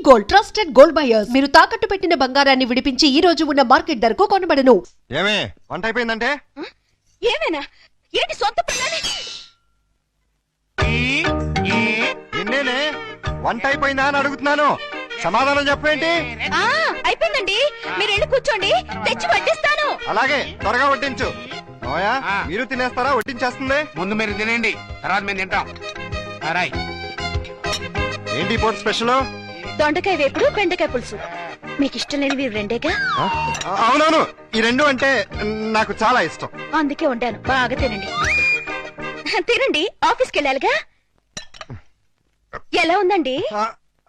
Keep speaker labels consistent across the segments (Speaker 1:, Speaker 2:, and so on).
Speaker 1: Gold trusted gold buyers. మీరు తాకట్టు పెట్టిన బంగారాన్ని విడిపించి ఈ రోజు ఉన్న మార్కెట్ ధరకు కొనబడను.
Speaker 2: ఏమే వంట అయిపోయిందంటే
Speaker 3: ఏమైనా ఏంటి సొంత పిల్లని
Speaker 2: నిన్నేనే వంట అయిపోయిందా అని అడుగుతున్నాను, సమాధానం చెప్పేంటి?
Speaker 3: అయిపోయిందండి, మీరు వెళ్ళి కూర్చోండి, తెచ్చి వడ్డిస్తాను.
Speaker 2: అలాగే త్వరగా వడ్డించు. నోయా మీరు తినేస్తారా? వడ్డించేస్తుంది.
Speaker 4: ముందు మీరు తినండి, తర్వాత మేము తింటాం. రాయ్
Speaker 2: ఏంటి పోటీ స్పెషల్?
Speaker 3: దొండకాయ వేపుడు, బెండకాయ పులుసు. మీకు ఇష్టం లేనివి రెండేగా?
Speaker 2: అవునవును, ఈ రెండు అంటే నాకు చాలా ఇష్టం.
Speaker 3: అందుకే వండాను, బాగా తినండి. తినండి, ఆఫీస్కి వెళ్ళాలిగా. ఎలా ఉందండి?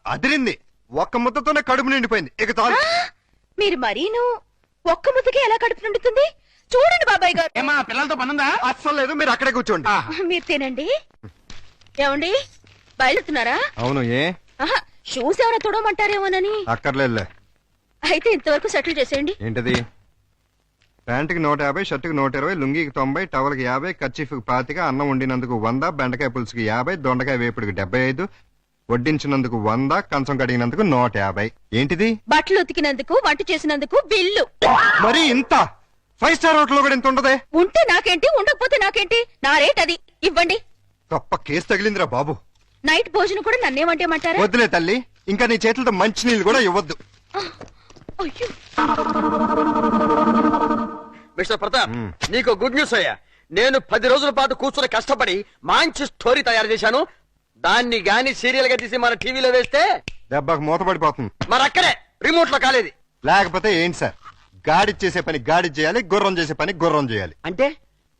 Speaker 2: అదిరింది. ఒక్క ముద్దతోనే కడుపు నిండిపోయింది. ఇక చాలు.
Speaker 3: మీరు మరీను ఒక్క ముద్దకే ఎలా కడుపు నిండుతుంది? చూడండి బాబాయ్ గారు.
Speaker 4: ఏమా పిల్లలతో పనుందా?
Speaker 2: అస్సలు లేదు, మీరు అక్కడే కూర్చోండి.
Speaker 3: మీరు తినండి. ఏమండి బయలుతున్నారా?
Speaker 2: అవును, ఏ
Speaker 3: షూస్ ఏమైనా తుడమంటారేమోనని.
Speaker 2: అక్కర్లేదులే.
Speaker 3: అయితే ఇంతవరకు సెటిల్ చేసేయండి.
Speaker 2: ఏంటది? ప్యాంటుకి 150, షర్టుకి 120, లుంగికి 90, టవల్కి 50, కర్చీఫ్కి 25, అన్నం వండినందుకు 100, బెండకాయ పులుసుకి 50, దొండకాయ వేపుడికి 75, వడ్డించినందుకు 100, కంచం కడిగినందుకు 150. ఏంటిది?
Speaker 3: బట్టలు ఉతికినందుకు, వంట చేసినందుకు బిల్లు.
Speaker 2: మరి ఇంత 5 స్టార్ హోటల్ లో కూడా ఇంత ఉండదే?
Speaker 3: ఉంటే నాకేంటి, ఉండకపోతే నాకేంటి, నా రేట్ అది. ఇవ్వండి.
Speaker 2: గొప్ప కేసు తగిలిందిరా బాబు.
Speaker 3: నైట్ భోజనం కూడా నన్నేమంటేమంటారా?
Speaker 2: వద్దులే తల్లి, ఇంకా నీ చేతులతో మంచి నీళ్ళు కూడా ఇవ్వద్దు.
Speaker 3: అయ్యో,
Speaker 5: మిస్టర్ ప్రతాప్, నీకు గుడ్ న్యూస్ అయ్యా. నేను 10 రోజుల పాటు కూర్చుని కష్టపడి మంచి స్టోరీ తయారు చేశాను. దాన్ని గాని సీరియల్ గా తీసి మన టీవీలో వేస్తే
Speaker 2: దెబ్బకు మూతపడిపోతుంది.
Speaker 5: మరి అక్కడే రిమోట్ లో కాలేదు.
Speaker 2: లేకపోతే ఏంటి సార్, గాడి చేసే పని గాడి చేయాలి, గుర్రం చేసే పని గుర్రం చేయాలి.
Speaker 5: అంటే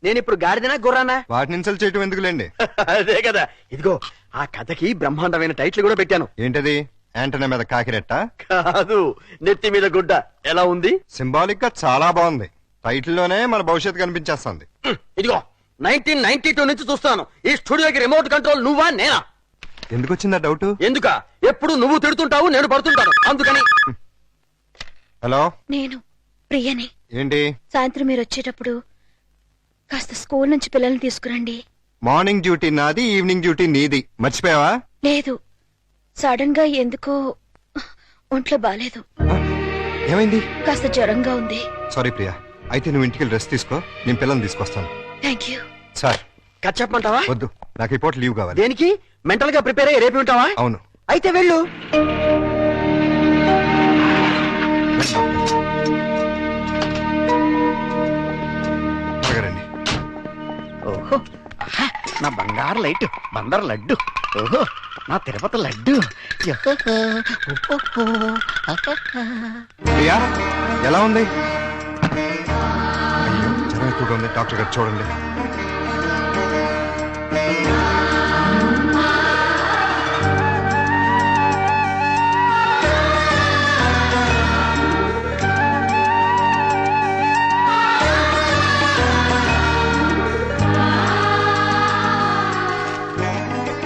Speaker 5: నేను ఇప్పుడు గాడిదనా గుర్రానా?
Speaker 2: వాటిని ఇన్సల్ట్ చేయటం ఎందుకులేండి.
Speaker 5: అదే కదా. ఇదిగో ఆ కథకి బ్రహ్మాండమైన టైటిల్ కూడా పెట్టాను.
Speaker 2: ఏంటది? యాంటనా మీద కాకిరెట్ట?
Speaker 5: కాదు, నెత్తి మీద గుడ్డ. ఎలా ఉంది?
Speaker 2: సింబాలిక్ గా చాలా బాగుంది. టైటిల్ లోనే మన భవిష్యత్తు కనిపించేస్తుంది.
Speaker 5: ఇదిగో 1992 నుంచి చూస్తాను ఈ స్టూడియోకి రిమోట్ కంట్రోల్ నువ్వా నేనా?
Speaker 2: ఎందుకు వచ్చిందా డౌట్?
Speaker 5: ఎందుక? ఎప్పుడు నువ్వు తిడుతుంటావు, నేను పడుతుంటాను, అందుకని.
Speaker 2: హలో,
Speaker 3: నేను ప్రియని.
Speaker 2: ఏంటి?
Speaker 3: సాయంత్రం మీరు వచ్చేటప్పుడు కాస్త స్కూల్ నుంచి పిల్లల్ని తీసుకురండి.
Speaker 2: మార్నింగ్ డ్యూటీ నాది, ఈవినింగ్ డ్యూటీ నీది. మర్చిపోయావా?
Speaker 3: లేదు, సడన్ గా ఎందుకో ఒంట్లో బాలేదు.
Speaker 2: ఏమైంది?
Speaker 3: కాస్త జ్వరంగా ఉంది.
Speaker 2: సారీ ప్రియా, అయితే నువ్వు ఇంటికి రెస్ట్ తీసుకో, నేను పిల్లల్ని తీసుకొస్తాను.
Speaker 3: Thank you.
Speaker 2: సార్
Speaker 5: కథ చెప్పమంటావా?
Speaker 2: వద్దు, నాకు ఈ పూట లీవ్ కావాలి.
Speaker 5: దేనికి? మెంటల్ గా ప్రిపేర్ అయ్యి రేపు ఉంటావా?
Speaker 2: అవును.
Speaker 5: అయితే వెళ్ళు.
Speaker 2: రండి.
Speaker 4: ఓహో, ఆహా, నా బంగారు లైట్, బందర్ లడ్డు. ఓహో, నా తిరుపతి లడ్డు.
Speaker 2: ప్రియా ఎలా ఉంది? అయ్యో, జ్వరం ఎక్కువగా ఉంది, డాక్టర్ గారు చూడండి.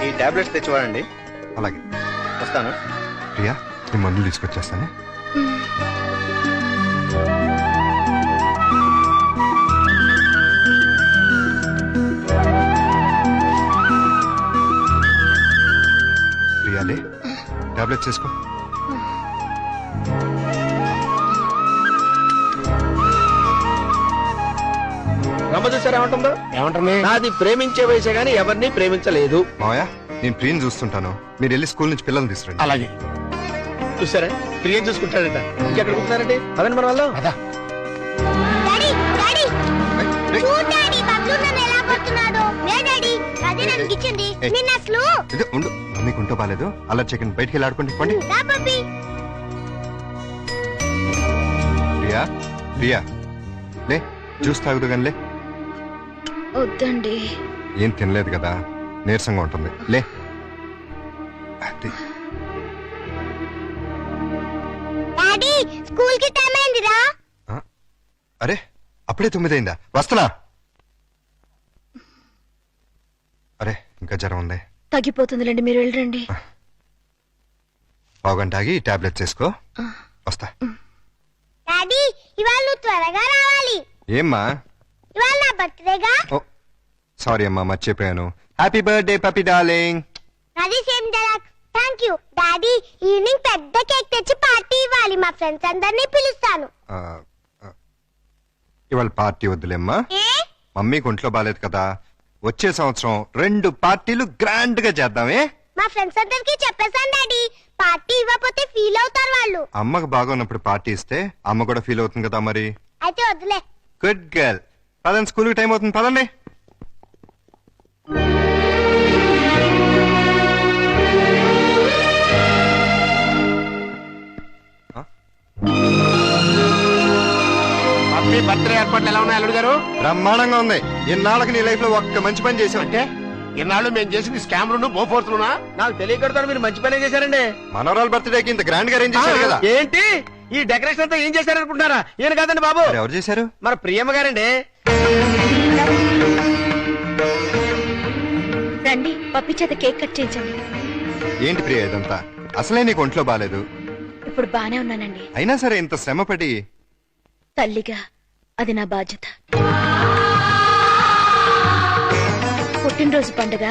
Speaker 5: ఈ టాబ్లెట్స్ తెచ్చివాడండి.
Speaker 2: అలాగే
Speaker 5: వస్తాను.
Speaker 2: ప్రియా, నేను మందులు తీసుకొచ్చేస్తానే. ప్రియాలే, టాబ్లెట్స్ చేసుకో.
Speaker 5: రమ్మ చూసారా ఏమంటుందో?
Speaker 4: ఏమంటుంది?
Speaker 5: నాది ప్రేమించే వయసే గానీ ఎవరిని ప్రేమించలేదు.
Speaker 2: మావయ్య, నేను ప్రియని చూస్తుంటాను, మీరు వెళ్ళి స్కూల్ నుంచి పిల్లల్ని తీసుకురండి.
Speaker 4: అలాగే.
Speaker 5: చూసారా, ప్రియం చూసుకుంటాడట. ఇంకెక్కడ కూర్చున్నారండి? అదండి మన వాళ్ళు.
Speaker 4: అదా
Speaker 2: ఇదిగో ఉండు, మీకు ఉంటో బాలేదు, అలా చికెన్ బయటికి వెళ్ళి ఆడుకోండి. పండి. ప్రియా, ప్రియా లే, జ్యూస్ తాగుదు కానీ లే.
Speaker 3: వద్దండి.
Speaker 2: ఏం తినలేదు కదా, నీరసంగా ఉంటుంది, లే. అది. అరే, అప్పుడే 9 అయిందా? వస్తున్నా. అరే, ఇంకా జ్వరం ఉంది.
Speaker 3: తగ్గిపోతుందిలేండి, మీరు వెళ్ళండి.
Speaker 2: పావుగంట ఆగి టాబ్లెట్స్ వేసుకో, వస్తా. ఏమ్మా? సారీ అమ్మా, మర్చిపోయాను. Happy birthday Pappi darling.
Speaker 6: Thank you daddy. Evening పెద్ద కేక్ తెచ్చి పార్టీ ఇవ్వాలి. మా ఫ్రెండ్స్ అందరినీ పిలుస్తాను.
Speaker 2: ఆ, ఆ, ఇవాళ పార్టీ వద్దులేమ్మా.
Speaker 6: ఏ
Speaker 2: మమ్మీకి ఒంట్లో బాలేదు కదా, వచ్చే సంవత్సరం 2 పార్టీలు గ్రాండ్ గా చేద్దామే.
Speaker 6: మా ఫ్రెండ్స్ అందరికి చెప్పేశాను డాడీ. పార్టీ ఇవ్వకపోతే ఫీల్ అవుతారు వాళ్ళు.
Speaker 2: అమ్మకు బాగున్నప్పుడు పార్టీ ఇస్తే అమ్మ కూడా ఫీల్ అవుతుంది కదా మరి.
Speaker 6: అయితే వద్దులే.
Speaker 2: Good girl. పదండి, స్కూల్కి టైం అవుతుంది, పదండి.
Speaker 4: పప్పి బర్త్డే ఏర్పాట్లు ఎలా ఉన్నాయి అల్లుడు గారు?
Speaker 2: బ్రహ్మాండంగా ఉంది. ఇన్నాళ్ళకి నీ లైఫ్ లో ఒక్క మంచి పని చేసావు.
Speaker 4: అంటే ఇన్నాళ్ళు మేము చేసింది స్కామ్లు బోఫోర్స్లునా?
Speaker 5: నాకు తెలియకడతాను, మీరు మంచి పనే చేశారండి.
Speaker 2: మనోరాల్ బర్త్డేకి ఇంత గ్రాండ్ గా అరేంజ్ చేశారు కదా.
Speaker 5: ఏంటి ఈ డెకరేషన్ అంతా ఏం చేశారనుకుంటున్నారా? ఈయన కాదండి బాబు,
Speaker 2: మరి ఎవరు చేశారు?
Speaker 5: మన ప్రియమ్మ గారండి.
Speaker 3: రండి, పప్పి చేత కేక్ కట్ చేయించండి.
Speaker 2: ఏంటి ప్రియ ఇదంతా? అసలే నీకు ఒంట్లో బాలేదు.
Speaker 3: ఇప్పుడు బానే ఉన్నానండి.
Speaker 2: అయినా సరే ఇంత శ్రమపడి.
Speaker 3: తల్లిగా అది నా బాధ్యత. పుట్టినరోజు పండుగ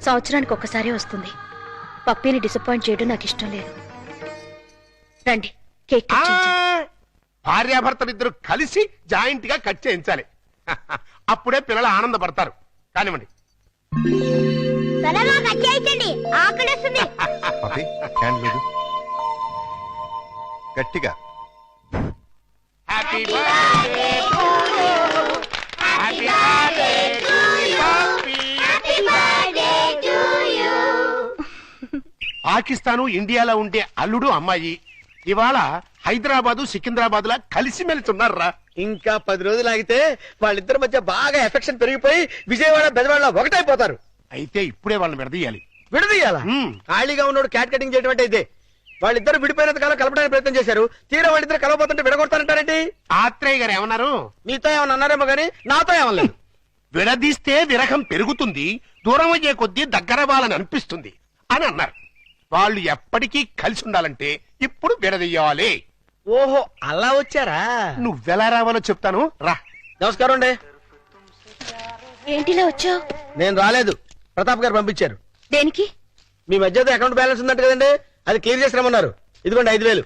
Speaker 3: సంవత్సరానికి ఒక్కసారి వస్తుంది. పప్పిని డిసప్పాయింట్ చేయడం నాకు ఇష్టం లేదు. రండి, కేక్ కట్ చేయించండి.
Speaker 7: భార్యాభర్తలు ఇద్దరు కలిసి జాయింట్ గా కట్ చేయించాలి. అప్పుడే పిల్లలు ఆనందపడతారు. కానివ్వండి.
Speaker 6: త్వరగా కట్ చేయించండి, ఆకలిస్తుంది.
Speaker 2: పప్పి క్యాండిల్ లేదు. గట్టిగా.
Speaker 7: Happy birthday to you. Happy birthday to you.
Speaker 6: Happy birthday to you.
Speaker 7: Pakistan ఇండియాలో ఉండే అల్లుడు అమ్మాయి ఇవాళ హైదరాబాదు సికింద్రాబాద్ లా కలిసిమెలిసి ఉన్నారా?
Speaker 5: ఇంకా 10 రోజులు ఆగితే వాళ్ళిద్దరి మధ్య బాగా ఎఫెక్షన్ పెరిగిపోయి విజయవాడ బెజవాడ ఒకటైపోతారు.
Speaker 7: అయితే ఇప్పుడే వాళ్ళని విడదీయాలి.
Speaker 5: విడదీయాలా? ఖాళీగా ఉన్నోడు క్యాట్ కటింగ్ చేయడం అంటే ఇదే. వాళ్ళిద్దరు విడిపోయినంత కాలం కలపడానికి ప్రయత్నం చేశారు. తీరా వాళ్ళిద్దరు కలవబోతుంటే విడగొడతారంటారేంటి?
Speaker 7: ఆత్రేయ గారు ఏమన్నారు?
Speaker 5: మీతో ఏమన్నా అన్నారేమో గానీ నాతో ఏమనలేదు.
Speaker 7: విడదీస్తే విరహం పెరుగుతుంది, దూరం అయ్యే కొద్దీ దగ్గరవ్వాలని అనిపిస్తుంది అని అన్నారు. వాళ్ళు ఎప్పటికీ కలిసి ఉండాలంటే ఇప్పుడు విడదీయాలి.
Speaker 5: ఓహో, అలా వచ్చారా?
Speaker 7: నువ్వెలా రావాలో చెప్తాను రా.
Speaker 5: నమస్కారం అండి.
Speaker 3: ఏంటిలా వచ్చావు?
Speaker 5: నేను రాలేదు, ప్రతాప్ గారు పంపించారు.
Speaker 3: దేనికి?
Speaker 5: మీ మధ్య అకౌంట్ బ్యాలెన్స్ ఉందంట కదండి, అది క్లియర్ చేసి రమ్మన్నారు. ఇదిగోండి 5,000.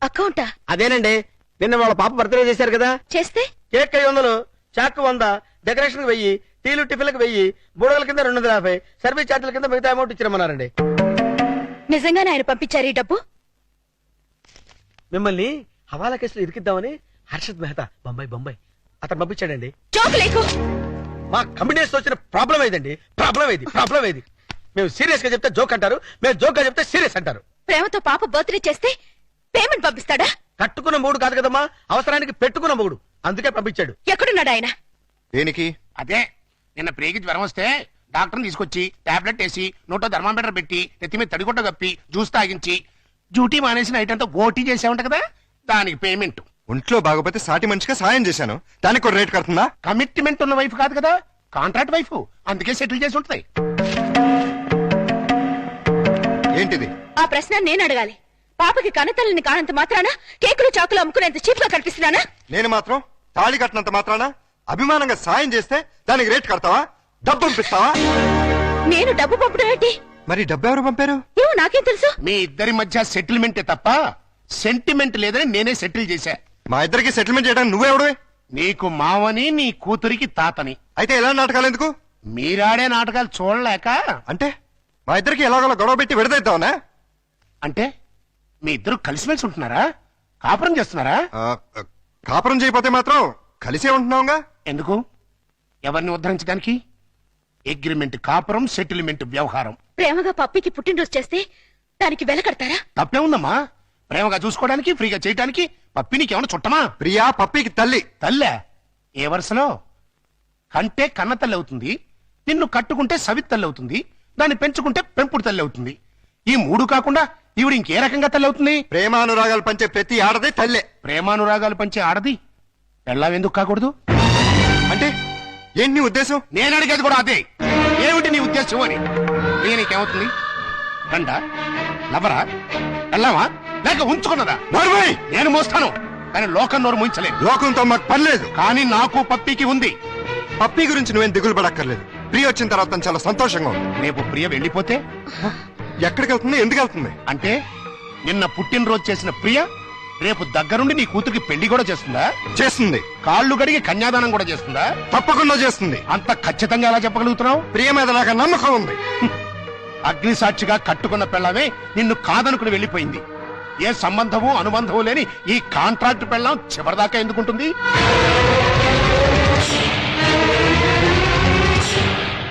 Speaker 3: అకౌంటా?
Speaker 5: అదేనండి, నిన్న వాళ్ళ పాప బర్త్డే చేశారు కదా.
Speaker 3: చేస్తే
Speaker 5: కేక్ 500, చాక్ 100, డెకరేషన్ 1000, టీలు టిఫిన్లకు 1000, బుడగల కింద 250, సర్వీస్ ఛార్జీల కింద మిగతా అమౌంట్ ఇచ్చిరమ్మన్నారండి.
Speaker 3: నిజంగానే ఆయన పంపించారు ఈ డబ్బు?
Speaker 5: మిమ్మల్ని హవాలా కేసులో ఇరికిద్దామని హర్షద్ మెహతా బొంబాయి అతను పంపించాడండి.
Speaker 3: జోక్ లేకు.
Speaker 5: మా కంపెనీస్ వచ్చిన ప్రాబ్లం ఏదండి? ప్రాబ్లం ఏది? మేము సీరియస్ గా చెప్తే జోక్ అంటారు, మేము జోక్ గా చెప్తే సీరియస్ అంటారు.
Speaker 3: ప్రేమతో పాప బర్త్డే చేస్తే పేమెంట్ పంపిస్తాడా?
Speaker 5: కట్టుకున్న మూడు కాదు కదమ్మా, అవసరానికి పెట్టుకున్న మూడు, అందుకే పంపించాడు.
Speaker 3: ఎక్కడున్నాడు ఆయన?
Speaker 2: దేనికి?
Speaker 7: అదే నిన్న ప్రేగి జ్వరం వస్తే డాక్టర్ని తీసుకొచ్చి టాబ్లెట్ వేసి నోటో థర్మామీటర్ పెట్టి నెత్తి మీద తడిగుడ్డ కప్పి జ్యూస్ తాగించి డ్యూటీ మానేసి నైట్ అంతా ఓటీ చేసావుంట కదా, దానికి పేమెంట్.
Speaker 2: ఒంట్లో బాగపోతే సాటి మనిషిగా సాయం చేశాను, దానికి ఒక రేట్ కడుతుందా?
Speaker 7: కమిట్మెంట్ ఉన్న వైఫ్ కాదు కదా, కాంట్రాక్ట్ వైఫ్, అందుకే సెటిల్ చేసి ఉంటది.
Speaker 2: ఏంటిది?
Speaker 3: ఆ ప్రశ్న నేను అడగాలి. పాపకి కనతల్లిని కానంత మాత్రాన కేకులు చాకులు అమ్ముకునేంత చీప్ గా కనిపిస్తున్నానా?
Speaker 2: నేను మాత్రం తాళి కట్టినంత మాత్రాన అభిమానంగా సాయం చేస్తే దానికి రేట్ కడతావా? డబ్బు పంపిస్తావా?
Speaker 3: నేను డబ్బు పంపడం ఏంటి?
Speaker 2: మరి డబ్బు ఎవరు పంపారు?
Speaker 3: ఏమో నాకేం తెలుసు.
Speaker 7: మీ ఇద్దరి మధ్య సెటిల్మెంటే తప్ప సెంటిమెంట్ లేదని నేనే సెటిల్ చేశా.
Speaker 2: మా ఇద్దరికి సెటిల్మెంట్ చేయడానికి నువ్వెవడవే?
Speaker 7: నీకు మావని, నీ కూతురికి తాతని.
Speaker 2: అయితే ఎలా నాటకాలు ఎందుకు?
Speaker 7: మీరాడే నాటకాలు చూడలేక.
Speaker 2: అంటే మా ఇద్దరికి ఎలాగోలా గొడవ పెట్టి విడదీద్దామనా?
Speaker 7: అంటే మీ ఇద్దరు కలిసిమెలిసి ఉంటున్నారా? కాపురం చేస్తున్నారా?
Speaker 2: కాపురం చేయకపోతే మాత్రం కలిసే ఉంటున్నావుగా.
Speaker 7: ఎందుకు? ఎవరిని ఉద్ధరించడానికి? అగ్రిమెంట్ కాపురం, సెటిల్మెంట్ వ్యవహారం.
Speaker 3: ప్రేమగా పప్పికి పుట్టినరోజు చేస్తే దానికి వెల కడతారా?
Speaker 7: తప్పే ఉందమ్మా. ప్రేమగా చూసుకోవడానికి, ఫ్రీగా చేయడానికి పప్పి నీకేమన్నా చుట్టమా?
Speaker 2: ప్రియా పప్పికి తల్లి.
Speaker 7: తల్లే ఏ వరుసలో? కంటే కన్న తల్లి అవుతుంది, నిన్ను కట్టుకుంటే సవి తల్లి అవుతుంది, దాన్ని పెంచుకుంటే పెంపుడు తల్లి అవుతుంది. ఈ మూడు కాకుండా ఈవిడ ఇంకే రకంగా తల్లి అవుతుంది?
Speaker 2: ప్రేమానురాగాలు పంచే ప్రతి ఆడది తల్లే.
Speaker 7: ప్రేమానురాగాలు పంచే ఆడది పెళ్ళావెందుకు కాకూడదు?
Speaker 2: అంటే ఏంటి నీ ఉద్దేశం?
Speaker 7: నేను అడిగేది కూడా అదే. ఏమిటి నీ ఉద్దేశం అని. నీకేమవుతుంది? రండ లవరా, వెళ్ళావా లేక ఉంచుకున్నదా?
Speaker 2: నోర్మై!
Speaker 7: నేను మోస్తాను, కానీ లోకం నోరు మూయించలేదు.
Speaker 2: లోకంతో మాకు పని లేదు.
Speaker 7: కానీ నాకు పప్పికి ఉంది.
Speaker 2: పప్పి గురించి నువ్వేం దిగులు పడక్కర్లేదు. ప్రియ వచ్చిన తర్వాత తను చాలా సంతోషంగా ఉంది.
Speaker 7: రేపు ప్రియ వెళ్ళిపోతే
Speaker 2: ఎక్కడికి వెళ్తుంది, ఎందుకు వెళ్తుంది?
Speaker 7: అంటే నిన్న పుట్టినరోజు చేసిన ప్రియ రేపు దగ్గరుండి నీ కూతురికి పెళ్లి కూడా చేస్తుందా?
Speaker 2: చేస్తుంది.
Speaker 7: కాళ్ళు కడిగి కన్యాదానం కూడా చేస్తుందా?
Speaker 2: తప్పకుండా చేస్తుంది.
Speaker 7: అంత ఖచ్చితంగా ఎలా చెప్పగలుగుతున్నావు?
Speaker 2: ప్రియ మీద నాకు నమ్మకం ఉంది.
Speaker 7: అగ్ని సాక్షిగా కట్టుకున్న పెళ్ళమే నిన్ను కాదనుకుని వెళ్ళిపోయింది. ఏ సంబంధము అనుబంధము లేని ఈ కాంట్రాక్ట్ పెళ్ళం చివరిదాకా ఎందుకుంటుంది?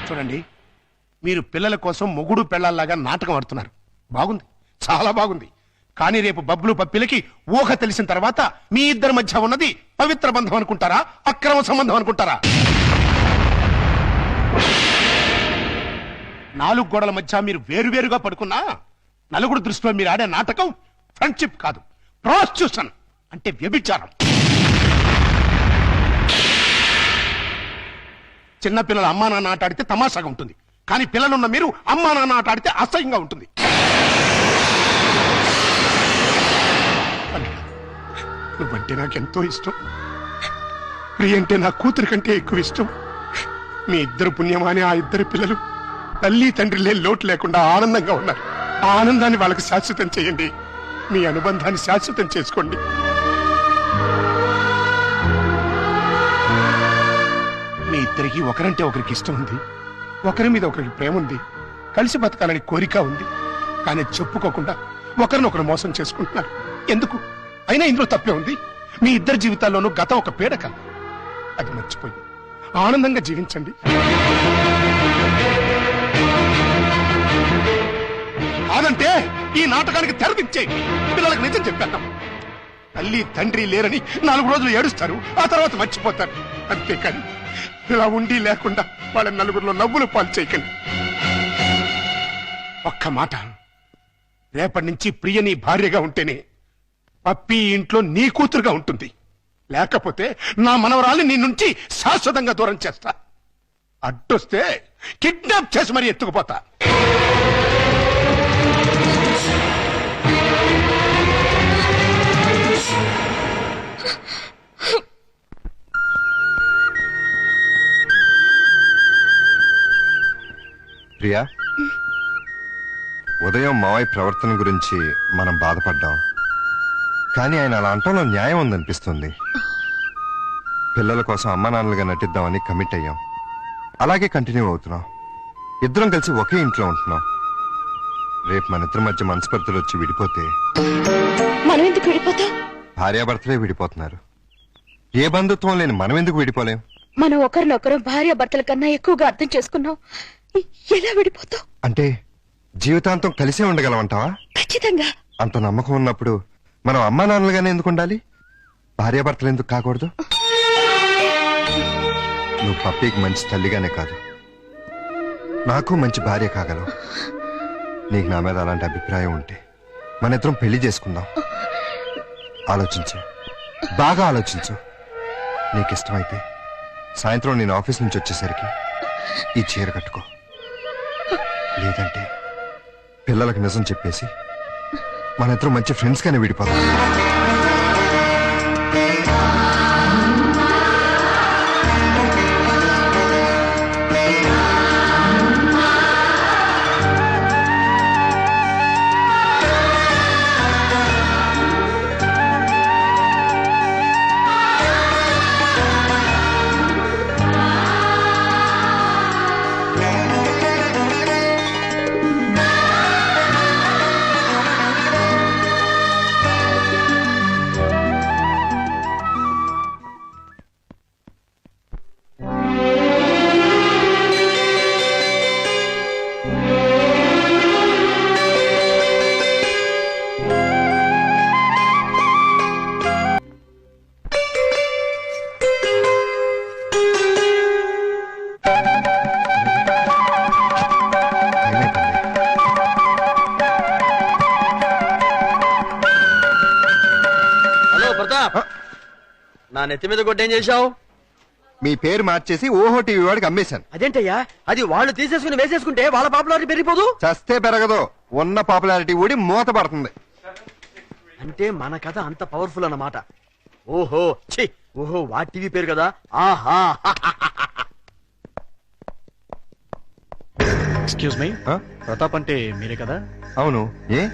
Speaker 7: చూడండి, మీరు పిల్లల కోసం మొగుడు పెళ్ళాల్లాగా నాటకం ఆడుతున్నారు. బాగుంది, చాలా బాగుంది. కానీ రేపు బబ్బులు పప్పిలకి ఊహ తెలిసిన తర్వాత మీ ఇద్దరి మధ్య ఉన్నది పవిత్ర బంధం అనుకుంటారా, అక్రమ సంబంధం అనుకుంటారా? 4 గోడల మధ్య మీరు వేరువేరుగా పడుకున్నా నలుగురు దృష్టిలో మీరు ఆడే నాటకం ఫ్రెండ్షిప్ కాదు, ప్రాస్టిట్యూషన్ అంటే వ్యభిచారం. చిన్నపిల్లల అమ్మా నాన్న ఆట ఆడితే తమాషాగా ఉంటుంది, కానీ పిల్లలున్న మీరు అమ్మా నాన్న ఆట ఆడితే అసహ్యంగా ఉంటుంది. నువ్వంటే నాకెంతో ఇష్టం. ప్రియ అంటే నా కూతురి కంటే ఎక్కువ ఇష్టం. మీ ఇద్దరు పుణ్యమాని ఆ ఇద్దరు పిల్లలు తల్లి తండ్రి లేని లోటు లేకుండా ఆనందంగా ఉన్నారు. ఆ ఆనందాన్ని వాళ్ళకి శాశ్వతం చేయండి. మీ అనుబంధాన్ని శాశ్వతం చేసుకోండి. మీ ఇద్దరికి ఒకరంటే ఒకరికి ఇష్టం ఉంది, ఒకరి మీద ఒకరికి ప్రేమ ఉంది, కలిసి బతకాలని కోరిక ఉంది. కానీ చెప్పుకోకుండా ఒకరినొకరు మోసం చేసుకుంటున్నారు. ఎందుకు? అయినా ఇందులో తప్పే ఉంది. మీ ఇద్దరి జీవితాల్లోనూ గతం ఒక పీడక. అది మర్చిపోయి ఆనందంగా జీవించండి. కాదంటే ఈ నాటకానికి తెరదించేయండి. పిల్లలకు నిజం చెప్పేద్దాం. తల్లి తండ్రి లేరని 4 రోజులు ఏడుస్తారు, ఆ తర్వాత మర్చిపోతారు. అంతేకాని ఇలా ఉండి లేకుండా వాళ్ళ నలుగురిలో నవ్వులు పాలు చేయకండి. ఒక్క మాట, రేపటి నుంచి ప్రియ నీ భార్యగా ఉంటేనే పప్పి ఇంట్లో నీ కూతురుగా ఉంటుంది. లేకపోతే నా మనవరాల్ని నీ నుంచి శాశ్వతంగా దూరం చేస్తా. అడ్డొస్తే కిడ్నాప్ చేసి మరీ ఎత్తుకుపోతా.
Speaker 2: ప్రియా, ఉదయం మావయ్య ప్రవర్తన గురించి మనం బాధపడ్డాం, కానీ ఆయన అలా అంటంలో న్యాయం ఉందనిపిస్తుంది. పిల్లల కోసం అమ్మా నాన్నలుగా నటిద్దామని కమిట్ అయ్యాం. అలాగే కంటిన్యూ అవుతున్నాం. ఇద్దరం కలిసి ఒకే ఇంట్లో ఉంటున్నాం. రేపు మన ఇద్దరి మధ్య మనస్పర్ధలు వచ్చి విడిపోతే
Speaker 3: మనం ఎందుకు విడిపోతాం?
Speaker 2: భార్యాభర్తలే విడిపోతున్నారు. ఏ బంధుత్వం లేని మనం ఎందుకు విడిపోలేం?
Speaker 3: మనం ఒకరినొకరు భార్య భర్తల కన్నా ఎక్కువగా అర్థం చేసుకున్నాం. ఎలా విడిపోతాం?
Speaker 2: అంటే జీవితాంతం కలిసే ఉండగలమంటావా?
Speaker 3: ఖచ్చితంగా.
Speaker 2: అంత నమ్మకం ఉన్నప్పుడు మనం అమ్మా నాన్నలుగానే ఎందుకు ఉండాలి? భార్యాభర్తలు ఎందుకు కాకూడదు? నువ్వు పప్పీకి మంచి తల్లిగానే కాదు, నాకు మంచి భార్య కాగలవు. నీకు నా మీద అలాంటి అభిప్రాయం ఉంటే మన ఇద్దరం పెళ్లి చేసుకుందాం. ఆలోచించు, బాగా ఆలోచించు. నీకు ఇష్టమైతే సాయంత్రం నేను ఆఫీస్ నుంచి వచ్చేసరికి ఈ చీర కట్టుకో. లేదంటే పిల్లలకు నిజం చెప్పేసి మన ఇద్దరం మంచి ఫ్రెండ్స్ గానే విడిపోదాం.
Speaker 5: నా నెత్తి మీద కొట్టేం చేశావు?
Speaker 2: మీ పేరు మార్చేసి ఓహో టీవీ వాడికి అమ్మేశాను.
Speaker 5: అదేంటయ్యా, అది వాళ్ళు తీసేసుకుని వేసేసుకుంటే వాళ్ళ పాపులారిటీ పెరిగిపోదు.
Speaker 2: చస్తే పెరగదు, ఉన్న పాపులారిటీ ఊడి మూత పడుతుంది.
Speaker 5: అంటే మన కథ అంత పవర్ఫుల్ అన్నమాట. ఓహో ఛీ, ఓహో వా టీవీ పేరు కదా. ఆహా
Speaker 8: ఎక్స్క్యూజ్ మీ,
Speaker 2: ఆ?
Speaker 8: ప్రతాప్ అంటే మీరే కదా?
Speaker 2: అవును, ఏ?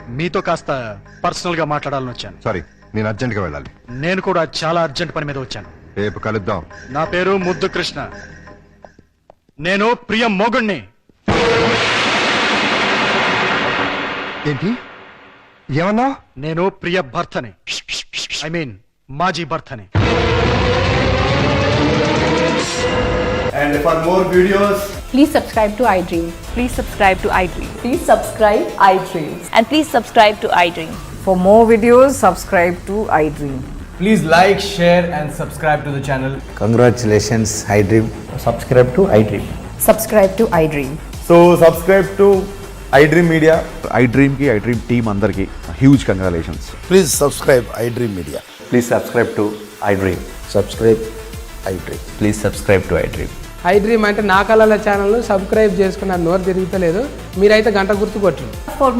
Speaker 8: మీతో కాస్త పర్సనల్ గా మాట్లాడాలని వచ్చాను.
Speaker 2: సారీ, నేను అర్జెంట్ గా వెళ్ళాలి.
Speaker 8: నేను కూడా చాలా అర్జెంట్ పని మీద వచ్చాను.
Speaker 2: రేపు కలుద్దాం.
Speaker 8: నా పేరు ముద్దు కృష్ణ. నేను ప్రియ మొగుణ్ణి.
Speaker 2: ఏంటి ఏమన్నావు?
Speaker 8: నేను ప్రియ భర్తని, ఐ మీన్ మాజీ భర్తని.
Speaker 9: And for more videos,
Speaker 10: Please subscribe to iDream.
Speaker 11: Please subscribe to iDream.
Speaker 10: Please subscribe iDream.
Speaker 11: And please subscribe to iDream.
Speaker 10: For more videos, subscribe to iDream.
Speaker 9: please like, share, and subscribe to the channel.
Speaker 12: Congratulations, iDream. Subscribe to iDream.
Speaker 10: Subscribe to iDream.
Speaker 9: So subscribe to iDream Media.
Speaker 12: iDream ki iDream team andarki huge congratulations.
Speaker 7: Please subscribe I dream media.
Speaker 12: Please subscribe to iDream. Subscribe iDream. Please subscribe to iDream.
Speaker 10: iDream అంటే నా కళల channel subscribe చేసుకున్న నోరు తిరుగుతలేదు. మీరైతే గంట గుర్తు కొట్టండి.
Speaker 11: For